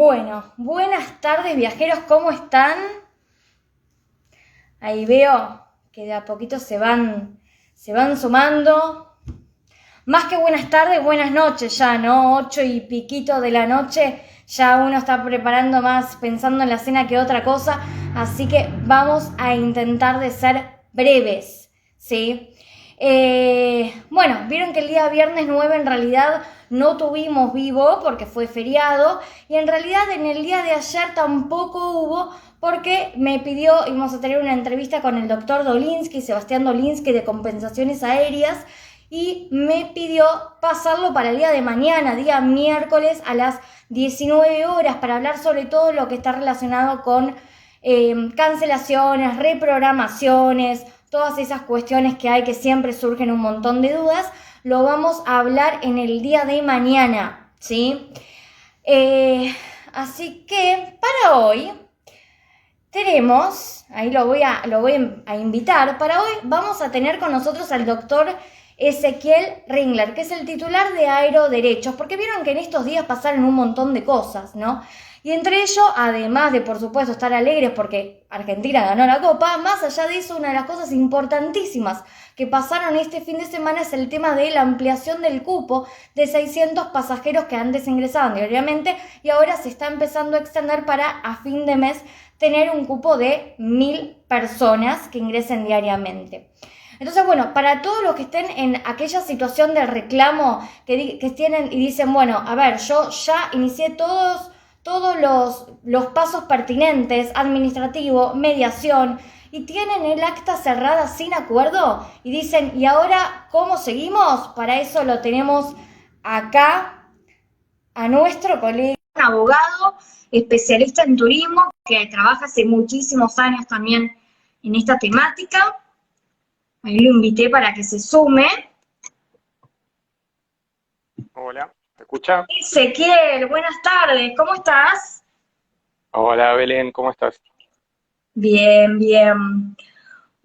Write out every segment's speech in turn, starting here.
Bueno, buenas tardes viajeros, ¿cómo están? Ahí veo que de a poquito se van sumando. Más que buenas tardes, buenas noches ya, ¿no? 8 y piquito de la noche, ya uno está preparando más, pensando en la cena que otra cosa, así que vamos a intentar de ser breves, ¿sí? Bueno, vieron que el día viernes 9 en realidad no tuvimos vivo porque fue feriado, y en realidad en el día de ayer tampoco hubo porque me pidió, íbamos a tener una entrevista con el doctor Dolinsky, Sebastián Dolinsky, de compensaciones aéreas, y me pidió pasarlo para el día de mañana, día miércoles a las 19 horas, para hablar sobre todo lo que está relacionado con cancelaciones, reprogramaciones, todas esas cuestiones que hay que siempre surgen un montón de dudas. Lo vamos a hablar en el día de mañana, ¿sí? Así que para hoy tenemos, ahí lo voy a invitar, para hoy vamos a tener con nosotros al doctor Ezequiel Ringler, que es el titular de Aeroderechos, porque vieron que en estos días pasaron un montón de cosas, ¿no? Y entre ello, además de, por supuesto, estar alegres porque Argentina ganó la Copa, más allá de eso, una de las cosas importantísimas que pasaron este fin de semana es el tema de la ampliación del cupo de 600 pasajeros que antes ingresaban diariamente y ahora se está empezando a extender para, a fin de mes, tener un cupo de 1000 personas que ingresen diariamente. Entonces, bueno, para todos los que estén en aquella situación de reclamo que tienen y dicen, bueno, a ver, yo ya inicié todos los pasos pertinentes, administrativo, mediación, y tienen el acta cerrada sin acuerdo, y dicen, ¿y ahora cómo seguimos? Para eso lo tenemos acá a nuestro colega, un abogado especialista en turismo, que trabaja hace muchísimos años también en esta temática. Ahí lo invité para que se sume. Hola, ¿me escucha? Ezequiel, buenas tardes, ¿cómo estás? Hola Belén, ¿cómo estás? Bien, bien.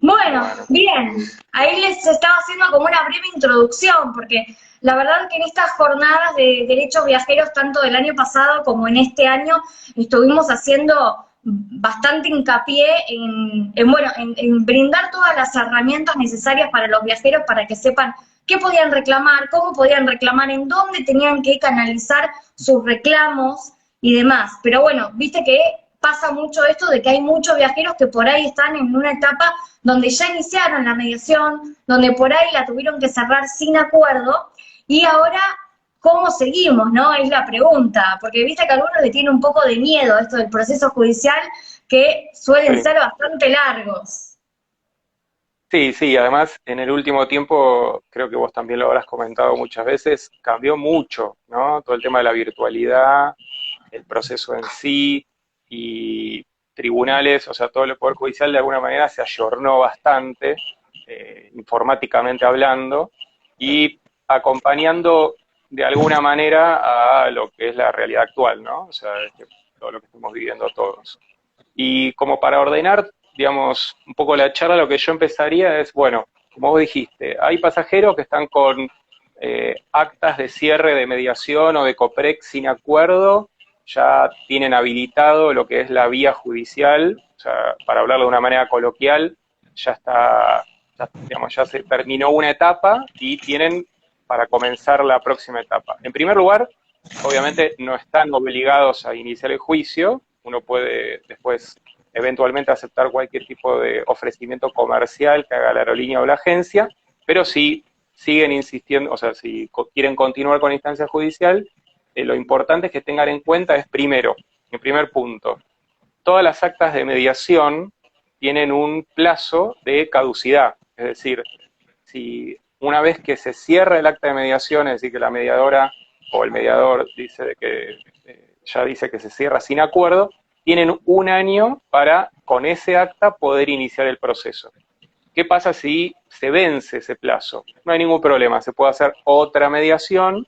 Bueno, Bueno, bien. Ahí les estaba haciendo como una breve introducción, porque la verdad que en estas jornadas de derechos viajeros, tanto del año pasado como en este año, estuvimos haciendo bastante hincapié en brindar todas las herramientas necesarias para los viajeros para que sepan qué podían reclamar, cómo podían reclamar, en dónde tenían que canalizar sus reclamos y demás. Pero bueno, viste que pasa mucho esto de que hay muchos viajeros que por ahí están en una etapa donde ya iniciaron la mediación, donde por ahí la tuvieron que cerrar sin acuerdo, y ahora, ¿cómo seguimos, no? Es la pregunta, porque viste que a algunos le tiene un poco de miedo esto del proceso judicial, que suelen sí. ser bastante largos. Sí, además en el último tiempo, creo que vos también lo habrás comentado muchas veces, cambió mucho, ¿no? Todo el tema de la virtualidad, el proceso en sí y tribunales, o sea, todo el Poder Judicial de alguna manera se ayornó bastante, informáticamente hablando, y acompañando de alguna manera a lo que es la realidad actual, ¿no? O sea, todo lo que estamos viviendo todos. Y como para ordenar, digamos, un poco la charla, lo que yo empezaría es, bueno, como vos dijiste, hay pasajeros que están con actas de cierre de mediación o de COPREC sin acuerdo, ya tienen habilitado lo que es la vía judicial, o sea, para hablarlo de una manera coloquial, ya está, ya, digamos, ya se terminó una etapa y tienen para comenzar la próxima etapa. En primer lugar, obviamente no están obligados a iniciar el juicio, uno puede después eventualmente aceptar cualquier tipo de ofrecimiento comercial que haga la aerolínea o la agencia, pero si siguen insistiendo, o sea, si quieren continuar con la instancia judicial, lo importante es que tengan en cuenta es primero, el primer punto, todas las actas de mediación tienen un plazo de caducidad, es decir, si una vez que se cierra el acta de mediación, es decir, que la mediadora o el mediador dice que ya dice que se cierra sin acuerdo, tienen un año para, con ese acta, poder iniciar el proceso. ¿Qué pasa si se vence ese plazo? No hay ningún problema, se puede hacer otra mediación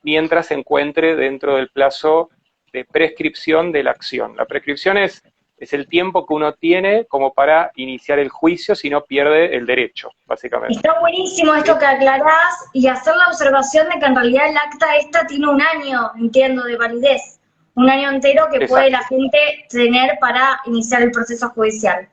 mientras se encuentre dentro del plazo de prescripción de la acción. La prescripción es el tiempo que uno tiene como para iniciar el juicio si no pierde el derecho, básicamente. Está buenísimo esto que aclarás, y hacer la observación de que en realidad el acta esta tiene un año, entiendo, de validez. Un año entero que puede la Exacto, gente tener para iniciar el proceso judicial.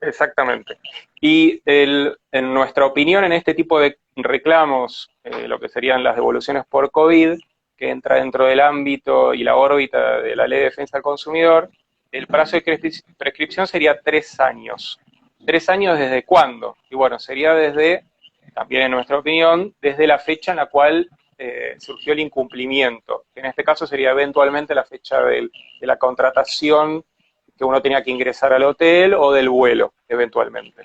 exactamente. Y en nuestra opinión, en este tipo de reclamos, lo que serían las devoluciones por COVID, que entra dentro del ámbito y la órbita de la Ley de Defensa del Consumidor, el plazo de prescripción sería 3 años. ¿3 años desde cuándo? Y bueno, sería desde, también en nuestra opinión, desde la fecha en la cual surgió el incumplimiento, que en este caso sería eventualmente la fecha de la contratación que uno tenía que ingresar al hotel o del vuelo, eventualmente.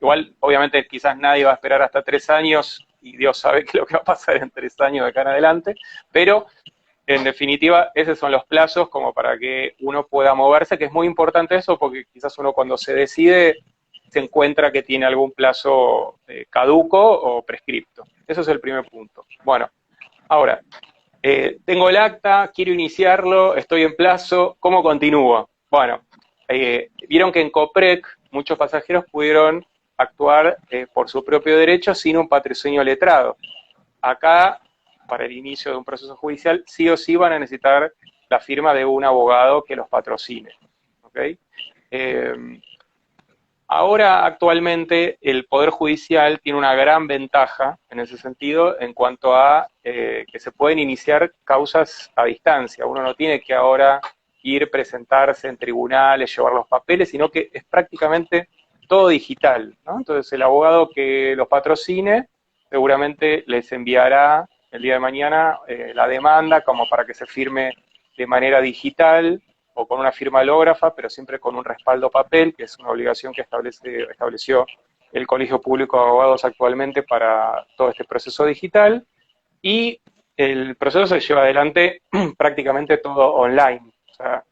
Igual, obviamente, quizás nadie va a esperar hasta 3 años y Dios sabe qué es lo que va a pasar en 3 años de acá en adelante, pero en definitiva, esos son los plazos como para que uno pueda moverse, que es muy importante eso, porque quizás uno cuando se decide se encuentra que tiene algún plazo caduco o prescripto. Eso es el primer punto. Bueno, ahora, tengo el acta, quiero iniciarlo, estoy en plazo, ¿cómo continúo? Bueno, vieron que en COPREC muchos pasajeros pudieron actuar por su propio derecho sin un patrocinio letrado. Acá, para el inicio de un proceso judicial, sí o sí van a necesitar la firma de un abogado que los patrocine. ¿Okay? Eh, Ahora, actualmente, el Poder Judicial tiene una gran ventaja en ese sentido en cuanto a que se pueden iniciar causas a distancia. Uno no tiene que ahora ir, presentarse en tribunales, llevar los papeles, sino que es prácticamente todo digital, ¿no? Entonces, el abogado que los patrocine seguramente les enviará el día de mañana la demanda como para que se firme de manera digital o con una firma hológrafa, pero siempre con un respaldo papel, que es una obligación que estableció el Colegio Público de Abogados actualmente para todo este proceso digital, y el proceso se lleva adelante prácticamente todo online. O sea,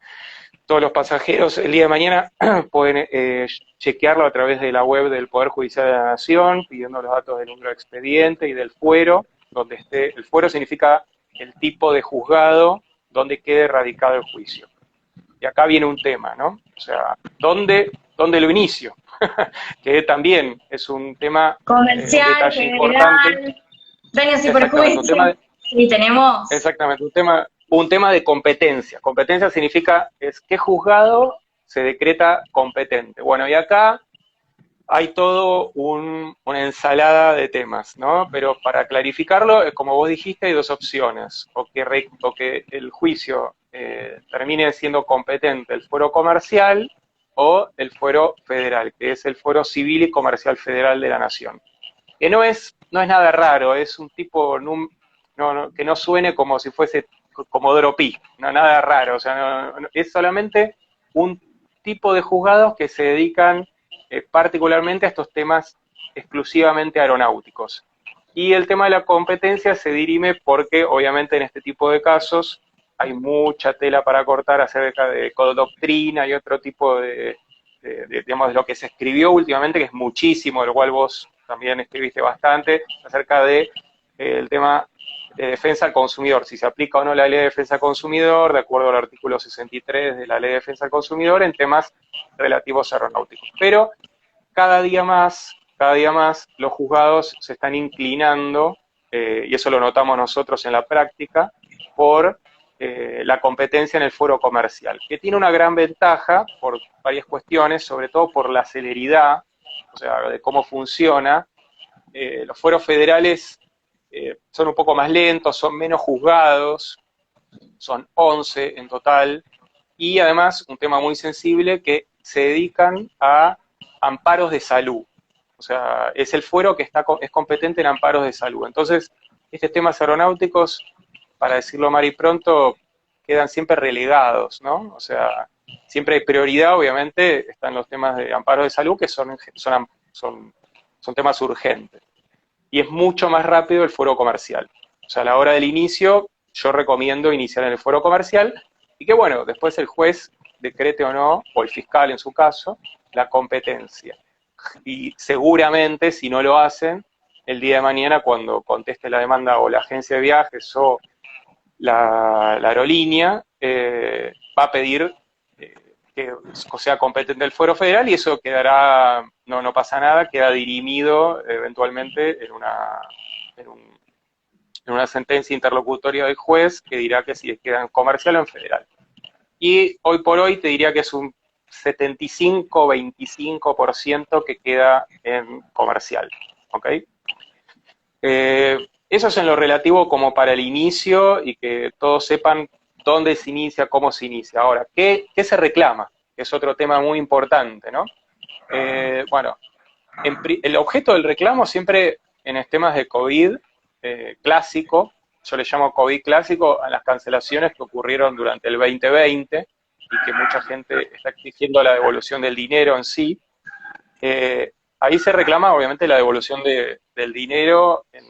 todos los pasajeros el día de mañana pueden chequearlo a través de la web del Poder Judicial de la Nación, pidiendo los datos del número de expediente y del fuero, donde esté. El fuero significa el tipo de juzgado donde quede radicado el juicio. Y acá viene un tema, ¿no? O sea, ¿dónde lo inicio? Que también es un tema, un Comercial, detalle importante. federal, daños y Exactamente, perjuicios. Sí, tenemos. exactamente, un tema de competencia. Competencia significa es qué juzgado se decreta competente. Bueno, y acá hay todo una ensalada de temas, ¿no? Pero para clarificarlo, como vos dijiste, hay dos opciones. O que el juicio termine siendo competente el fuero comercial o el fuero federal, que es el fuero civil y comercial federal de la nación. Que no es nada raro, es un tipo que no suene como si fuese Comodoro Pi, no, nada raro, o sea, es solamente un tipo de juzgados que se dedican particularmente a estos temas exclusivamente aeronáuticos. Y el tema de la competencia se dirime porque, obviamente, en este tipo de casos hay mucha tela para cortar acerca de codoctrina y otro tipo digamos, de lo que se escribió últimamente, que es muchísimo, de lo cual vos también escribiste bastante, acerca de el tema de defensa al consumidor, si se aplica o no la ley de defensa al consumidor, de acuerdo al artículo 63 de la ley de defensa al consumidor, en temas relativos a aeronáuticos. Pero cada día más los juzgados se están inclinando, y eso lo notamos nosotros en la práctica, por la competencia en el fuero comercial, que tiene una gran ventaja por varias cuestiones, sobre todo por la celeridad, o sea, de cómo funciona. Los fueros federales son un poco más lentos, son menos juzgados, son 11 en total, y además un tema muy sensible que se dedican a amparos de salud. O sea, es el fuero que es competente en amparos de salud. Entonces, estos temas aeronáuticos, para decirlo mal y pronto, quedan siempre relegados, ¿no? O sea, siempre hay prioridad, obviamente, están los temas de amparo de salud, que son temas urgentes. Y es mucho más rápido el fuero comercial. O sea, a la hora del inicio, yo recomiendo iniciar en el fuero comercial y que, bueno, después el juez decrete o no, o el fiscal en su caso, la competencia. Y seguramente, si no lo hacen, el día de mañana, cuando conteste la demanda o la agencia de viajes o la aerolínea, va a pedir que sea competente el fuero federal y eso quedará, no pasa nada, queda dirimido eventualmente en en una sentencia interlocutoria del juez que dirá que si queda en comercial o en federal. Y hoy por hoy te diría que es un 75-25% que queda en comercial, ¿ok? Eso es en lo relativo como para el inicio y que todos sepan dónde se inicia, cómo se inicia. Ahora, ¿qué se reclama? Que es otro tema muy importante, ¿no? Bueno, el objeto del reclamo siempre en los temas de COVID clásico, yo le llamo COVID clásico a las cancelaciones que ocurrieron durante el 2020 y que mucha gente está exigiendo la devolución del dinero en sí. Ahí se reclama obviamente la devolución del dinero en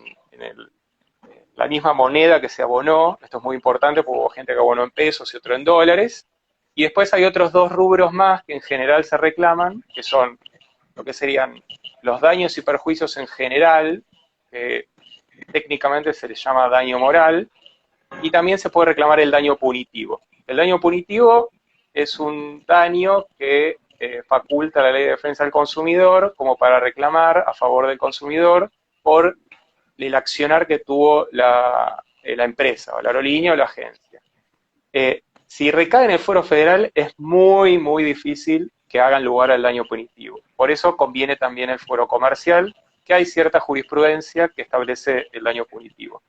la misma moneda que se abonó. Esto es muy importante porque hubo gente que abonó en pesos y otro en dólares. Y después hay otros dos rubros más que en general se reclaman, que son lo que serían los daños y perjuicios en general, que técnicamente se les llama daño moral, y también se puede reclamar el daño punitivo. El daño punitivo es un daño que faculta la Ley de Defensa del Consumidor como para reclamar a favor del consumidor por el accionar que tuvo la empresa, o la aerolínea o la agencia. Si recae en el fuero federal es muy, muy difícil que hagan lugar al daño punitivo. Por eso conviene también el fuero comercial, que hay cierta jurisprudencia que establece el daño punitivo.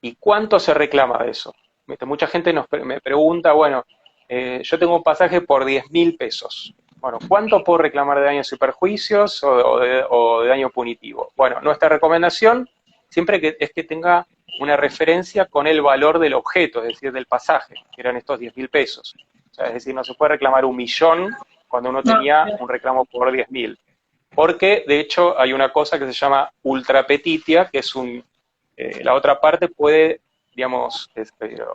¿Y cuánto se reclama de eso? Mucha gente me pregunta, bueno, yo tengo un pasaje por 10.000 pesos. Bueno, ¿cuánto puedo reclamar de daños y perjuicios o de daño punitivo? Bueno, nuestra recomendación siempre es que tenga una referencia con el valor del objeto, es decir, del pasaje, que eran estos 10.000 pesos. O sea, es decir, no se puede reclamar 1.000.000 cuando uno tenía un reclamo por 10.000. Porque, de hecho, hay una cosa que se llama ultrapetitia, que es la otra parte puede, digamos,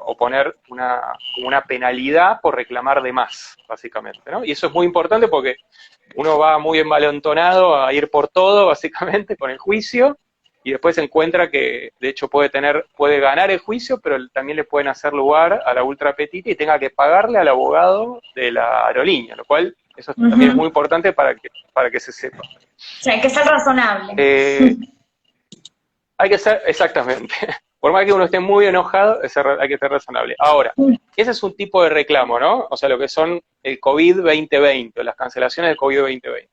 oponer una penalidad por reclamar de más, básicamente, ¿no? Y eso es muy importante porque uno va muy envalentonado a ir por todo, básicamente, con el juicio, y después se encuentra que, de hecho, puede ganar el juicio, pero también le pueden hacer lugar a la ultrapetitia y tenga que pagarle al abogado de la aerolínea, lo cual, eso también es muy importante para que se sepa. O sea, hay que ser razonable. Hay que ser, exactamente. Por más que uno esté muy enojado, hay que ser razonable. Ahora, ese es un tipo de reclamo, ¿no? O sea, lo que son el COVID 2020, las cancelaciones del COVID 2020.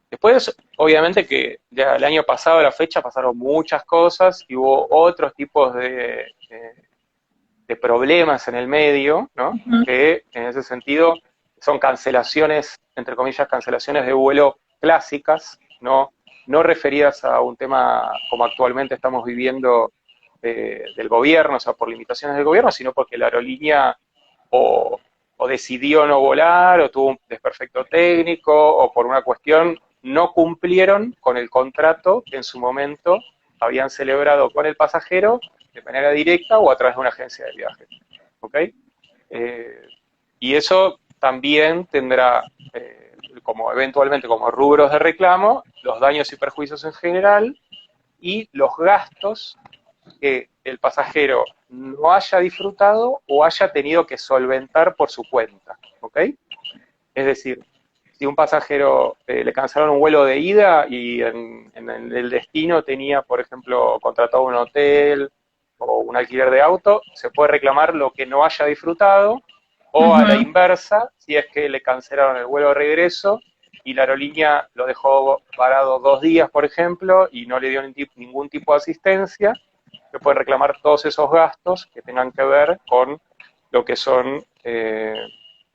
Después, obviamente que ya el año pasado a la fecha pasaron muchas cosas y hubo otros tipos de problemas en el medio, ¿no? Que en ese sentido son cancelaciones, entre comillas, cancelaciones de vuelo clásicas, no referidas a un tema como actualmente estamos viviendo del gobierno, o sea, por limitaciones del gobierno, sino porque la aerolínea o decidió no volar, o tuvo un desperfecto técnico, o por una cuestión no cumplieron con el contrato que en su momento habían celebrado con el pasajero de manera directa o a través de una agencia de viajes. ¿Ok? Y eso también tendrá eventualmente como rubros de reclamo los daños y perjuicios en general y los gastos que el pasajero no haya disfrutado o haya tenido que solventar por su cuenta. ¿Ok? Es decir, si un pasajero le cancelaron un vuelo de ida y en el destino tenía, por ejemplo, contratado un hotel o un alquiler de auto, se puede reclamar lo que no haya disfrutado, o a la inversa, si es que le cancelaron el vuelo de regreso y la aerolínea lo dejó parado 2 días, por ejemplo, y no le dio ningún tipo de asistencia, se pueden reclamar todos esos gastos que tengan que ver con lo que son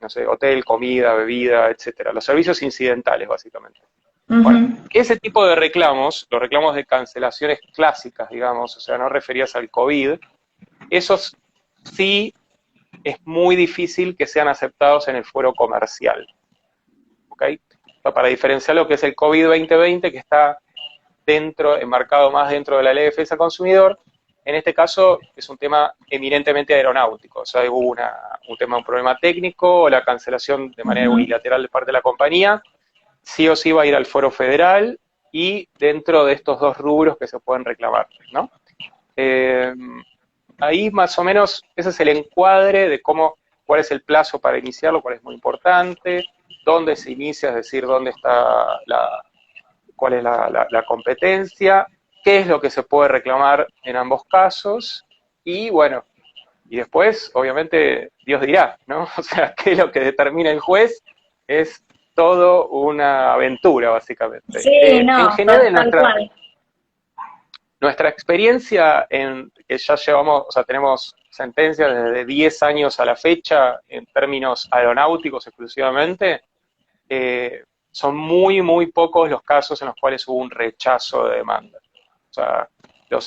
no sé, hotel, comida, bebida, etcétera, los servicios incidentales, básicamente. Bueno, ese tipo de reclamos, los reclamos de cancelaciones clásicas, digamos, o sea, no referidas al COVID, esos sí es muy difícil que sean aceptados en el fuero comercial. ¿Ok? Para diferenciar lo que es el COVID 2020, que está enmarcado más dentro de la Ley de Defensa del Consumidor, en este caso es un tema eminentemente aeronáutico, o sea, hubo un problema técnico o la cancelación de manera unilateral de parte de la compañía, sí o sí va a ir al foro federal y dentro de estos dos rubros que se pueden reclamar, ¿no? Ahí más o menos ese es el encuadre de cuál es el plazo para iniciarlo, cuál es muy importante, dónde se inicia, es decir, dónde está cuál es la competencia. qué es lo que se puede reclamar en ambos casos, y bueno, y después, obviamente, Dios dirá, ¿no? O sea, qué es lo que determina el juez es todo una aventura, básicamente. Sí, En no, general, en tal cual. nuestra experiencia en que ya llevamos, o sea, tenemos sentencias desde 10 años a la fecha en términos aeronáuticos exclusivamente, son muy, muy pocos los casos en los cuales hubo un rechazo de demanda. O sea,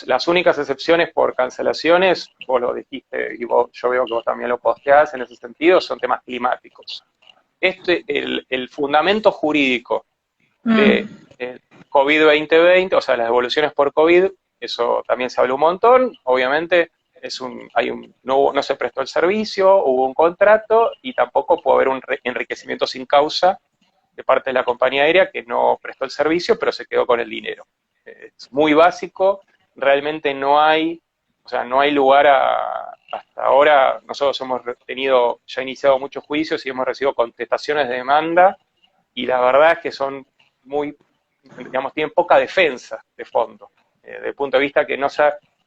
las únicas excepciones por cancelaciones, vos lo dijiste y yo veo que vos también lo posteás en ese sentido, son temas climáticos. El fundamento jurídico de Mm, COVID 2020, o sea, las devoluciones por COVID, eso también se habló un montón, obviamente no se prestó el servicio, hubo un contrato y tampoco puede haber un enriquecimiento sin causa de parte de la compañía aérea que no prestó el servicio, pero se quedó con el dinero. Es muy básico, realmente no hay, o sea, no hay lugar hasta ahora, nosotros hemos tenido, ya iniciado muchos juicios y hemos recibido contestaciones de demanda, y la verdad es que son muy, digamos, tienen poca defensa de fondo, desde el punto de vista que no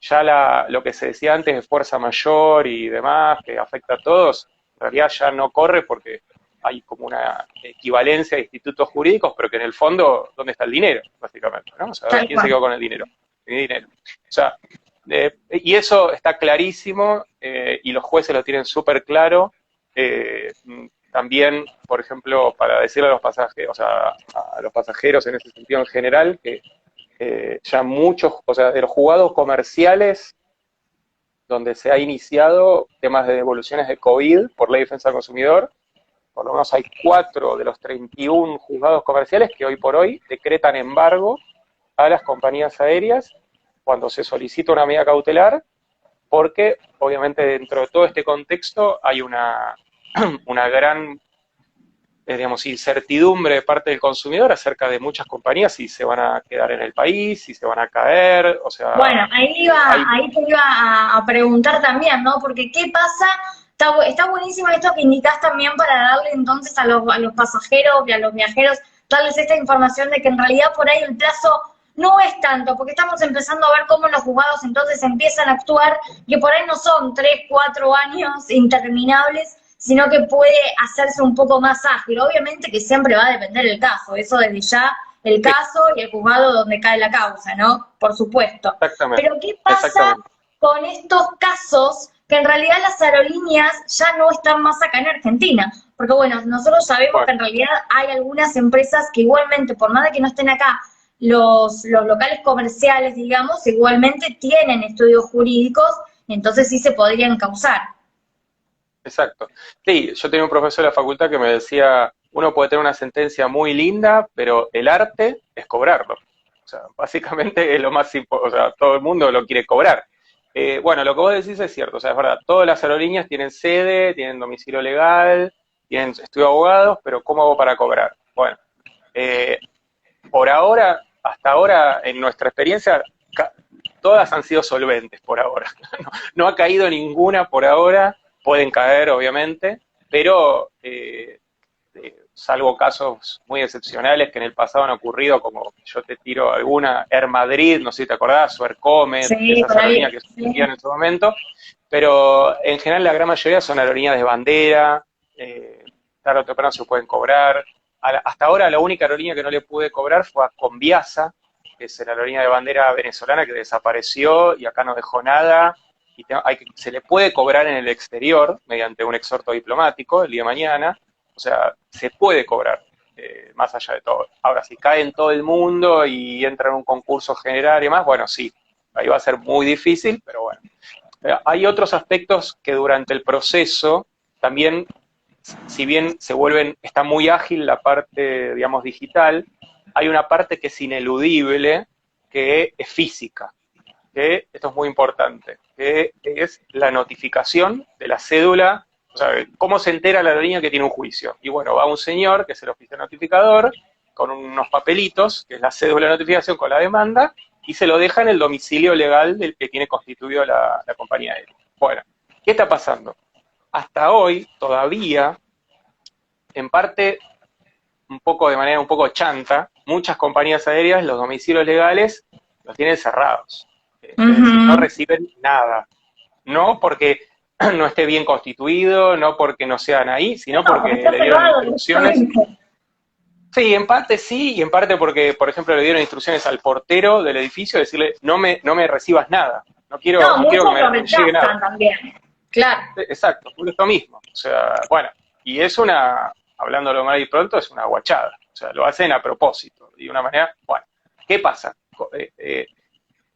ya lo que se decía antes de fuerza mayor y demás, que afecta a todos, en realidad ya no corre porque hay como una equivalencia de institutos jurídicos, pero que en el fondo, ¿dónde está el dinero? Básicamente, ¿no? O sea, tal ¿quién se cual. quedó con el dinero? Mi dinero. O sea, y eso está clarísimo, y los jueces lo tienen súper claro. También, por ejemplo, para decirle a los pasajeros, o sea, a los pasajeros en ese sentido en general, que ya muchos, o sea, de los juzgados comerciales donde se ha iniciado temas de devoluciones de COVID por ley de defensa del consumidor, por lo menos hay 4 de los 31 juzgados comerciales que hoy por hoy decretan embargo a las compañías aéreas cuando se solicita una medida cautelar, porque obviamente dentro de todo este contexto hay una gran, digamos, incertidumbre de parte del consumidor acerca de muchas compañías, si se van a quedar en el país, si se van a caer, o sea, Bueno, hay, ahí te iba a preguntar también, ¿no? Porque ¿qué pasa? Está buenísimo esto que indicás también para darle entonces a los pasajeros y a los viajeros, darles esta información de que en realidad por ahí el plazo no es tanto, porque estamos empezando a ver cómo los juzgados entonces empiezan a actuar, que por ahí no son 3, 4 años interminables, sino que puede hacerse un poco más ágil. Obviamente que siempre va a depender el caso, eso desde ya el sí, caso y el juzgado donde cae la causa, ¿no? Por supuesto. exactamente, Pero ¿qué pasa exactamente. con estos casos que en realidad las aerolíneas ya no están más acá en Argentina? Porque bueno, nosotros sabemos que Bueno, en realidad hay algunas empresas que igualmente, por más de que no estén acá, los locales comerciales, digamos, igualmente tienen estudios jurídicos, entonces sí se podrían causar. exacto. Sí, yo tenía un profesor de la facultad que me decía, uno puede tener una sentencia muy linda, pero el arte es cobrarlo. O sea, básicamente es lo más importante, o sea, todo el mundo lo quiere cobrar. Bueno, lo que vos decís es cierto, o sea, es verdad, todas las aerolíneas tienen sede, tienen domicilio legal, tienen estudio de abogados, pero ¿cómo hago para cobrar? Bueno, eh, por ahora, hasta ahora, en nuestra experiencia, todas han sido solventes por ahora. No, no ha caído ninguna por ahora, pueden caer obviamente, pero salvo casos muy excepcionales que en el pasado han ocurrido, como yo te tiro alguna, Air Madrid, no sé si te acordás, o Air Comet, Sí, esas por aerolíneas ahí. que Sí. surgían en su momento, pero en general la gran mayoría son aerolíneas de bandera, tarde o temprano se pueden cobrar. Hasta ahora la única aerolínea que no le pude cobrar fue a Conviasa, que es la aerolínea de bandera venezolana que desapareció y acá no dejó nada, y se le puede cobrar en el exterior mediante un exhorto diplomático el día de mañana, o sea, se puede cobrar, más allá de todo. Ahora, si cae en todo el mundo y entra en un concurso general y demás, bueno, sí, ahí va a ser muy difícil, pero bueno. Hay otros aspectos que durante el proceso también, si bien está muy ágil la parte, digamos, digital, hay una parte que es ineludible, que es física, que esto es muy importante, que es la notificación de la cédula, o sea, cómo se entera la aerolínea que tiene un juicio. Y bueno, va un señor, que es el oficial notificador, con unos papelitos, que es la cédula de notificación con la demanda, y se lo deja en el domicilio legal del que tiene constituido la compañía aérea. Bueno, ¿qué está pasando? Hasta hoy, todavía, en parte, de manera un poco chanta, muchas compañías aéreas, los domicilios legales los tienen cerrados. Es decir, no Ujú. reciben nada. No porque no esté bien constituido, no porque no sean ahí, sino No, porque porque está le dieron cerrado instrucciones. directamente. Sí, y en parte porque, por ejemplo, le dieron instrucciones al portero del edificio, decirle, no me recibas nada, no quiero, No, no quiero que muchos lo me llegue nada. rechazan también. Claro. Exacto, por esto mismo. O sea, bueno, y es hablándolo mal y pronto, es una guachada. O sea, lo hacen a propósito, de una manera, bueno, ¿qué pasa?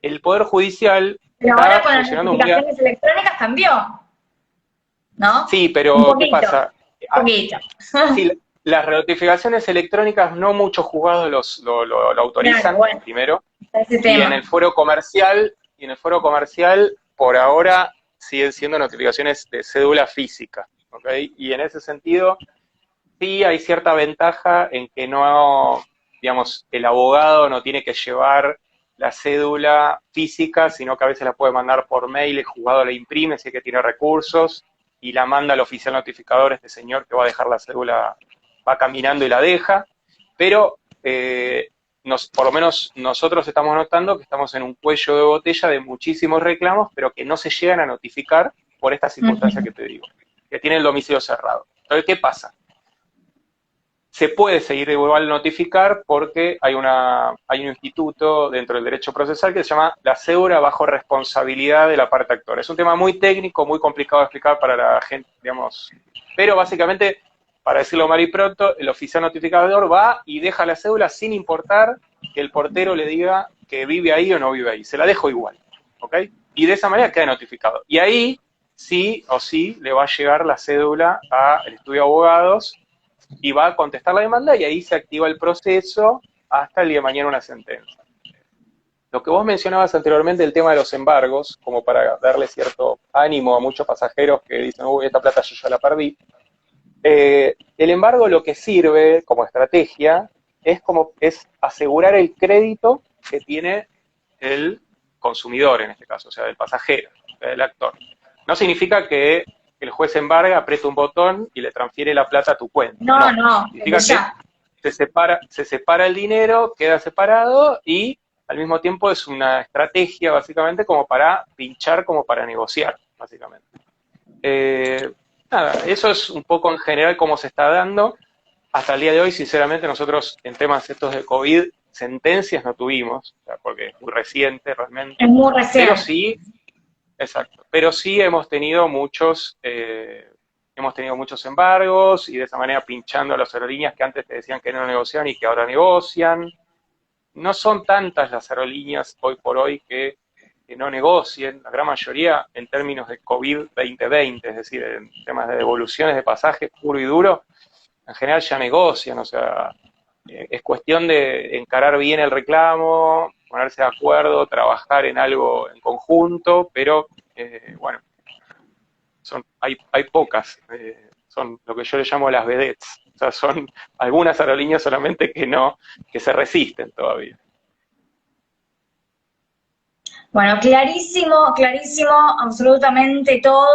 El Poder Judicial Pero ahora está con las funcionando muy. notificaciones electrónicas cambió, ¿no? Sí, Un pero ¿qué poquito, pasa? un poquito. Sí, las notificaciones electrónicas no muchos juzgados lo Claro, autorizan, bueno, primero, está ese y en el tema. foro comercial, por ahora siguen siendo notificaciones de cédula física, ¿ok? Y en ese sentido, sí hay cierta ventaja en que no, digamos, el abogado no tiene que llevar la cédula física, sino que a veces la puede mandar por mail, el juzgado la imprime, si es que tiene recursos, y la manda al oficial notificador, este señor que va a dejar la cédula, va caminando y la deja, pero por lo menos nosotros estamos notando que estamos en un cuello de botella de muchísimos reclamos, pero que no se llegan a notificar por esta circunstancia Ujú. que te digo, que tiene el domicilio cerrado. Entonces, ¿qué pasa? Se puede seguir igual notificar porque hay un instituto dentro del derecho procesal que se llama la cédula bajo responsabilidad de la parte actora. Es un tema muy técnico, muy complicado de explicar para la gente, digamos, pero básicamente, para decirlo mal y pronto, el oficial notificador va y deja la cédula sin importar que el portero le diga que vive ahí o no vive ahí. Se la dejo igual, ¿ok? Y de esa manera queda notificado. Y ahí sí o sí le va a llegar la cédula al estudio de abogados y va a contestar la demanda y ahí se activa el proceso hasta el día de mañana una sentencia. Lo que vos mencionabas anteriormente, el tema de los embargos, como para darle cierto ánimo a muchos pasajeros que dicen, uy, esta plata yo ya la perdí. El embargo lo que sirve como estrategia es asegurar el crédito que tiene el consumidor en este caso, o sea, el pasajero, el actor. No significa que el juez embarga, aprieta un botón y le transfiere la plata a tu cuenta. No, No. no, desde Significa que ya. se separa el dinero, queda separado y al mismo tiempo es una estrategia básicamente como para pinchar, como para negociar, básicamente. Eh, Nada, eso es un poco en general cómo se está dando. Hasta el día de hoy, sinceramente, nosotros en temas estos de COVID, sentencias no tuvimos, o sea, porque es muy reciente Es realmente, muy pero reciente. sí, exacto, pero sí hemos tenido muchos embargos y de esa manera pinchando a las aerolíneas que antes te decían que no negociaban y que ahora negocian. No son tantas las aerolíneas hoy por hoy que no negocien, la gran mayoría en términos de COVID 2020, es decir, en temas de devoluciones de pasajes puro y duro, en general ya negocian, o sea, es cuestión de encarar bien el reclamo, ponerse de acuerdo, trabajar en algo en conjunto, pero bueno, hay pocas, son lo que yo le llamo las vedettes, o sea, son algunas aerolíneas solamente que se resisten todavía. Bueno, clarísimo, clarísimo, absolutamente todo.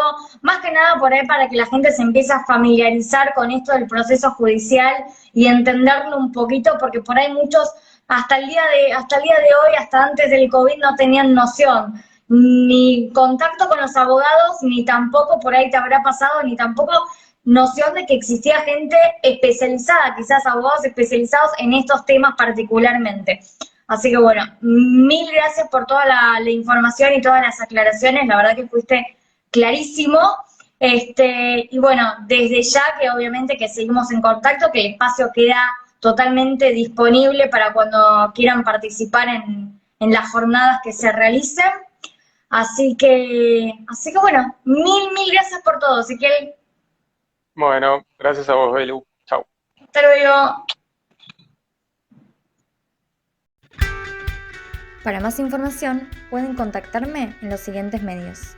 Más que nada por ahí para que la gente se empiece a familiarizar con esto del proceso judicial y entenderlo un poquito, porque por ahí muchos hasta el día de hoy, hasta antes del COVID, no tenían noción ni contacto con los abogados, ni tampoco por ahí te habrá pasado, ni tampoco noción de que existía gente especializada, quizás abogados especializados en estos temas particularmente. Así que bueno, mil gracias por toda la información y todas las aclaraciones, la verdad que fuiste clarísimo. Y bueno, desde ya que obviamente que seguimos en contacto, que el espacio queda totalmente disponible para cuando quieran participar en las jornadas que se realicen. Así que bueno, mil gracias por todo, Ezequiel. Bueno, gracias a vos, Belu. Chau. Hasta luego. Para más información pueden contactarme en los siguientes medios.